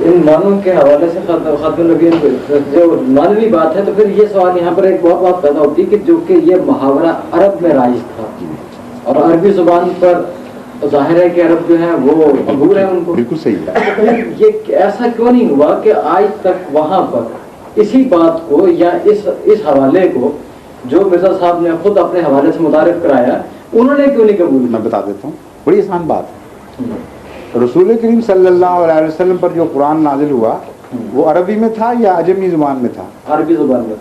ان معنوں کے حوالے سے خاتون نبیین جو معنوی بات ہے، تو پھر یہ سوال یہاں پر ایک بہت بات پیدا ہوتی ہے کہ جو کہ یہ محاورہ عرب میں رائج تھا اور عربی زبان پر ظاہر ہے کہ عرب جو ہے وہ عبور ہے ان کو، بالکل صحیح ہے. یہ ایسا کیوں نہیں ہوا کہ آج تک وہاں پر اسی بات کو یا اس حوالے کو جو مرزا صاحب نے خود اپنے حوالے سے متعارف کرایا انہوں نے کیوں نہیں قبول؟ میں بتا دیتا ہوں، بڑی آسان بات ہے. رسول کریم صلی اللہ علیہ وسلم پر جو قرآن نازل ہوا وہ عربی میں تھا یا عجمی زبان میں تھا؟ عربی زبان میں.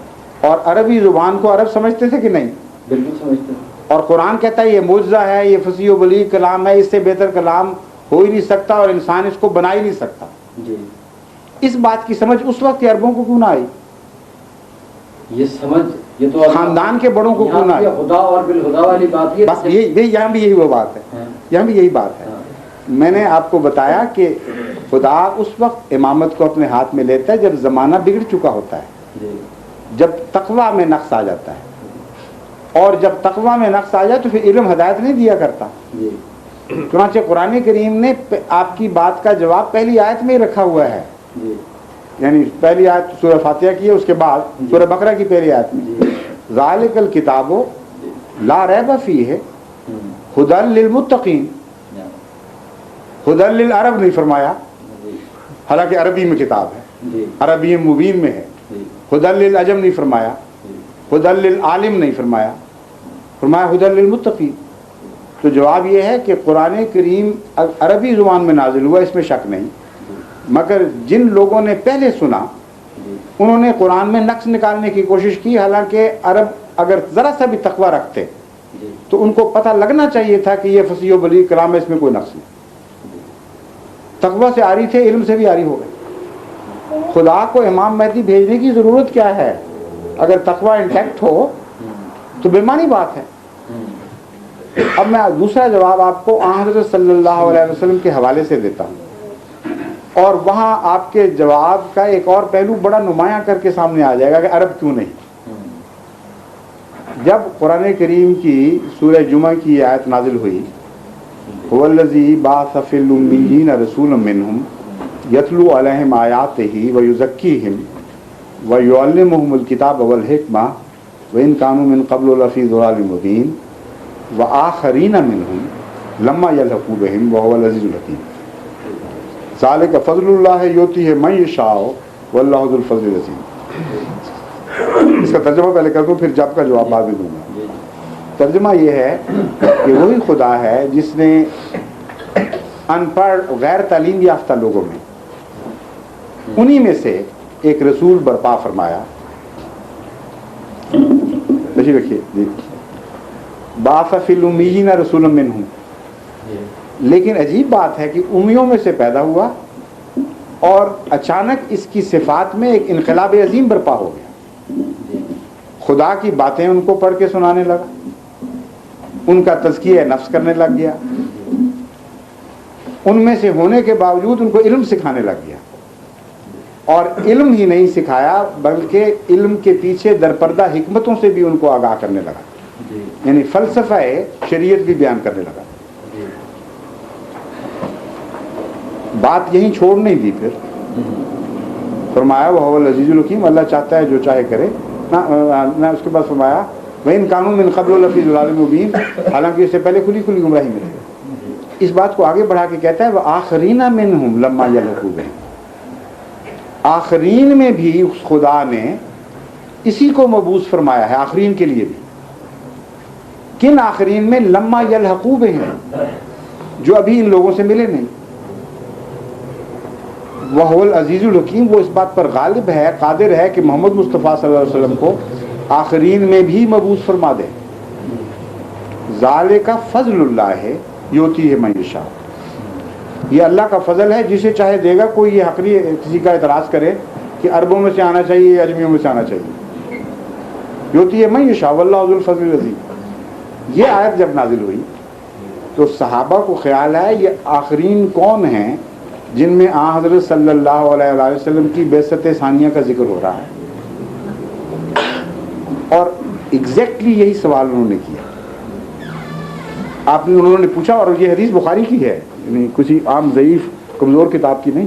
اور عربی زبان کو عرب سمجھتے تھے کہ نہیں؟ بالکل سمجھتے ہیں. اور قرآن کہتا ہے یہ معجزہ ہے، یہ فصیح و بلیغ کلام ہے، اس سے بہتر کلام ہو ہی نہیں سکتا اور انسان اس کو بنا ہی نہیں سکتا. جی. اس بات کی سمجھ اس وقت کے عربوں کو کیوں نہ آئی؟ یہ سمجھ یہ تو خاندان کے بڑوں کو کیوں نہ آئی؟ خدا اور بالخدا والی بات یہ بس یہاں بھی یہی وہ بات ہے، یہاں بھی یہی بات ہے. میں نے آپ کو بتایا کہ خدا اس وقت امامت کو اپنے ہاتھ میں لیتا ہے جب زمانہ بگڑ چکا ہوتا ہے، جب تقویٰ میں نقص آ جاتا ہے. اور جب تقویٰ میں نقص آ جائے تو پھر علم ہدایت نہیں دیا کرتا. چنانچہ قرآن کریم نے آپ کی بات کا جواب پہلی آیت میں ہی رکھا ہوا ہے. یعنی پہلی آیت سورہ فاتحہ کی ہے، اس کے بعد سورہ بقرہ کی پہلی آیت میں ذالک الکتاب لا ریب فیہ ھدی للمتقین. ھدی للعرب نہیں فرمایا، حالانکہ عربی میں کتاب ہے، عربی مبین میں ہے. ھدی للعجم نہیں فرمایا، ھدی للعالم نہیں فرمایا، فرمایا ھدی للمتقین. تو جواب یہ ہے کہ قرآن کریم عربی زبان میں نازل ہوا، اس میں شک نہیں، مگر جن لوگوں نے پہلے سنا انہوں نے قرآن میں نقص نکالنے کی کوشش کی. حالانکہ عرب اگر ذرا سا بھی تقویٰ رکھتے تو ان کو پتہ لگنا چاہیے تھا کہ یہ فصیح و بلیغ کلام ہے، اس میں کوئی نقص نہیں. تقویٰ سے آ رہی تھے، علم سے بھی آ رہی ہو گئے. خدا کو امام مہدی بھیجنے کی ضرورت کیا ہے؟ اگر تقویٰ انٹیکٹ ہو تو بے معنی بات ہے. اب میں دوسرا جواب آپ کو حضرت صلی اللہ علیہ وسلم کے حوالے سے دیتا ہوں، اور وہاں آپ کے جواب کا ایک اور پہلو بڑا نمایاں کر کے سامنے آ جائے گا کہ عرب کیوں نہیں. جب قرآن کریم کی سورہ جمعہ کی آیت نازل ہوئی هو الذی بعث فی الامیین رسولا منہم یتلو علیہم آیاتہ ویزکیہم ویعلمہم الکتاب والحکمہ وإن كانوا من قبل لفی ضلال مبین وآخرین منہم لما یلحقوا بہم وهو العزیز الحکیم. ذالک فضل اللہ یؤتیہ من یشاء واللہ ذو الفضل العظیم. اس کا ترجمہ پہلے کر دوں پھر جب کا جواب بعد میں دوں گا. ترجمہ یہ ہے کہ وہی خدا ہے جس نے ان پڑھ غیر تعلیم یافتہ لوگوں میں انہی میں سے ایک رسول برپا فرمایا. تشریف رکھیے جی. بعث فی الامیین رسولا منہم. لیکن عجیب بات ہے کہ امیوں میں سے پیدا ہوا اور اچانک اس کی صفات میں ایک انقلاب عظیم برپا ہو گیا. خدا کی باتیں ان کو پڑھ کے سنانے لگا، ان کا تزکیہ نفس کرنے لگ گیا، ان میں سے ہونے کے باوجود ان کو علم سکھانے لگ گیا. اور علم ہی نہیں سکھایا بلکہ علم کے پیچھے درپردہ حکمتوں سے بھی ان کو آگاہ کرنے لگا. یعنی فلسفہ شریعت بھی بیان کرنے لگا. بات یہیں چھوڑ نہیں دی، پھر فرمایا وہ العزیز الحکیم، اللہ چاہتا ہے جو چاہے کرے. نہ اس کے بعد فرمایا وَإِن كَانُوا مِن قَبْلُ لَفِي ضَلَالٍ مُبِينٍ، حالانکہ اس سے پہلے کھلی کھلی گمراہی میں تھے. اس بات کو آگے بڑھا کے کہتا ہے وَآخَرِينَ مِنْهُمْ لَمَّا يَلْحَقُوا بِهِمْ. آخرین میں بھی خدا نے اسی کو مبعوث فرمایا ہے، آخرین کے لیے بھی. کن آخرین میں؟ لما یلحقوا بہم، جو ابھی ان لوگوں سے ملے نہیں. وہو العزیز الحکیم، وہ اس بات پر غالب ہے، قادر ہے کہ محمد مصطفیٰ صلی اللہ علیہ وسلم کو آخرین میں بھی مبعوث فرما دے. ذالک فضل اللہ یؤتیہ من یشاء. یہ اللہ کا فضل ہے، جسے چاہے دے گا. کوئی یہ حقری کسی کا اعتراض کرے کہ عربوں میں سے آنا چاہیے یا اجمیوں میں سے آنا چاہیے، یؤتیہ من یشاء واللہ ذو الفضل العظیم. یہ آیت جب نازل ہوئی تو صحابہ کو خیال ہے یہ آخرین کون ہیں جن میں حضرت صلی اللہ علیہ وآلہ وسلم کی بعثت ثانیہ کا ذکر ہو رہا ہے. اور ایگزیکٹلی یہی سوال انہوں نے کیا. انہوں نے پوچھا، اور یہ حدیث بخاری کی ہے، یعنی کسی عام ضعیف کمزور کتاب کی نہیں.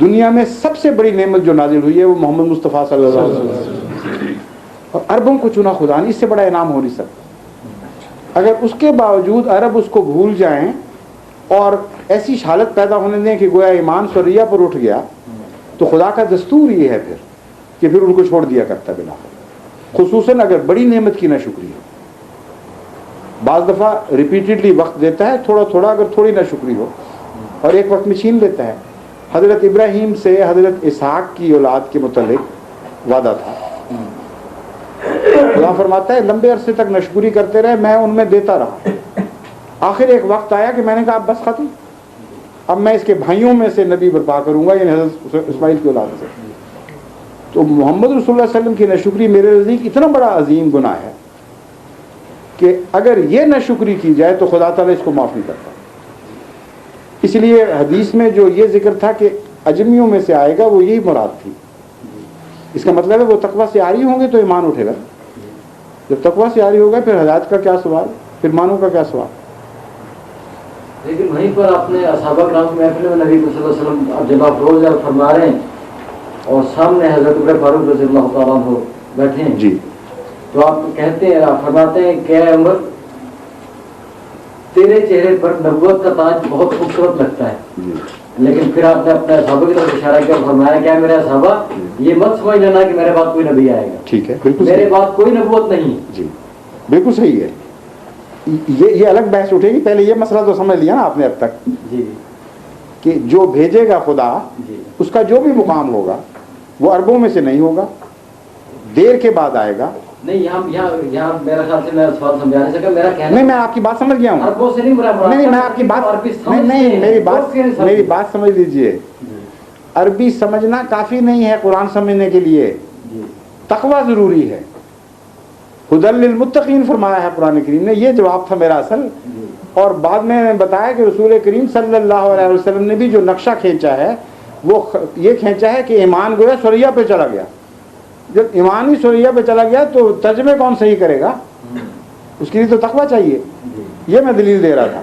دنیا میں سب سے بڑی نعمت جو نازل ہوئی ہے وہ محمد مصطفیٰ صلی اللہ علیہ وسلم، اور عربوں کو چنا خدا نے، اس سے بڑا انعام ہو نہیں سکتا۔ اگر اس کے باوجود عرب اس کو بھول جائیں اور ایسی حالت پیدا ہونے دیں کہ گویا ایمان سریہ پر اٹھ گیا، تو خدا کا دستور یہ ہے پھر کہ پھر ان کو چھوڑ دیا کرتا بلا، خصوصاً اگر بڑی نعمت کی ناشکری ہو۔ بعض دفعہ ریپیٹڈلی وقت دیتا ہے، تھوڑا تھوڑا اگر تھوڑی ناشکری ہو، اور ایک وقت میں چھین لیتا ہے۔ حضرت ابراہیم سے حضرت اسحاق کی اولاد کے متعلق وعدہ تھا، خدا فرماتا ہے لمبے عرصے تک ناشکری کرتے رہے، میں ان میں دیتا رہا، آخر ایک وقت آیا کہ میں نے کہا اب بس ختم، اب میں اس کے بھائیوں میں سے نبی برپا کروں گا، یعنی حضرت اسماعیل کی اولاد سے۔ تو محمد رسول اللہ صلی اللہ علیہ وسلم کی ناشکری میرے نزدیک اتنا بڑا عظیم گناہ ہے کہ اگر یہ ناشکری کی جائے تو خدا تعالیٰ اس کو معاف نہیں کرتا۔ اس لیے حدیث میں جو یہ ذکر تھا کہ اجمیوں میں سے آئے گا، وہ یہی مراد تھی۔ اس کا مطلب ہے وہ تقویٰ سے عاری ہوں گے تو ایمان اٹھے گا، جب تقویٰ سے عاری ہوگا پھر ہدایت کا کیا سوال، پھر مانو کا کیا سوال۔ لیکن وہیں پر آپ نے صحابہ کرام کی محفل میں نبی صلی اللہ علیہ وسلم اب جب آپ روز فرما رہے ہیں اور سامنے حضرت عمر فاروق رضی اللہ تعالیٰ عنہ بیٹھے ہیں جی، تو آپ کہتے ہیں، آپ فرماتے ہیں کہ اے عمر تیرے چہرے پر نبوت کا تاج بہت خوبصورت لگتا ہے، جی، لیکن پھر آپ نے اپنے صحابہ کی طرف اشارہ کیا اور فرمایا کیا میرے صحابہ یہ مت سمجھ لینا کہ میرے بعد کوئی نبی آئے گا، ٹھیک ہے، بالکل میرے صحیح، بعد کوئی نبوت نہیں۔ جی بالکل صحیح ہے۔ یہ الگ بحث اٹھے گی، پہلے یہ مسئلہ تو سمجھ لیا نا آپ نے اب تک جی کہ جو بھیجے گا خدا، جی اس کا جو بھی مقام ہوگا وہ عربوں میں سے نہیں ہوگا، دیر کے بعد آئے گا۔ نہیں، یہاں میرا خیال سے میں سوال سمجھا نہیں سکا، میرا کہنا نہیں، میں آپ کی بات سمجھ گیا ہوں، عربوں سے نہیں مراد، نہیں میں آپ کی بات نہیں میری بات سمجھ لیجئے۔ عربی سمجھنا کافی نہیں ہے قرآن سمجھنے کے لیے، تقویٰ ضروری ہے۔ ہدی للمتقین فرمایا ہے قرآن کریم نے، یہ جواب تھا میرا اصل۔ اور بعد میں نے بتایا کہ رسول کریم صلی اللہ علیہ وسلم نے بھی جو نقشہ کھینچا ہے وہ یہ کھینچا ہے کہ ایمان گویا سریہ پہ چلا گیا۔ جب ایمان ہی سریہ پہ چلا گیا تو ترجمے کون صحیح کرے گا؟ اس کے لیے تو تقویٰ چاہیے۔ یہ میں دلیل دے رہا تھا۔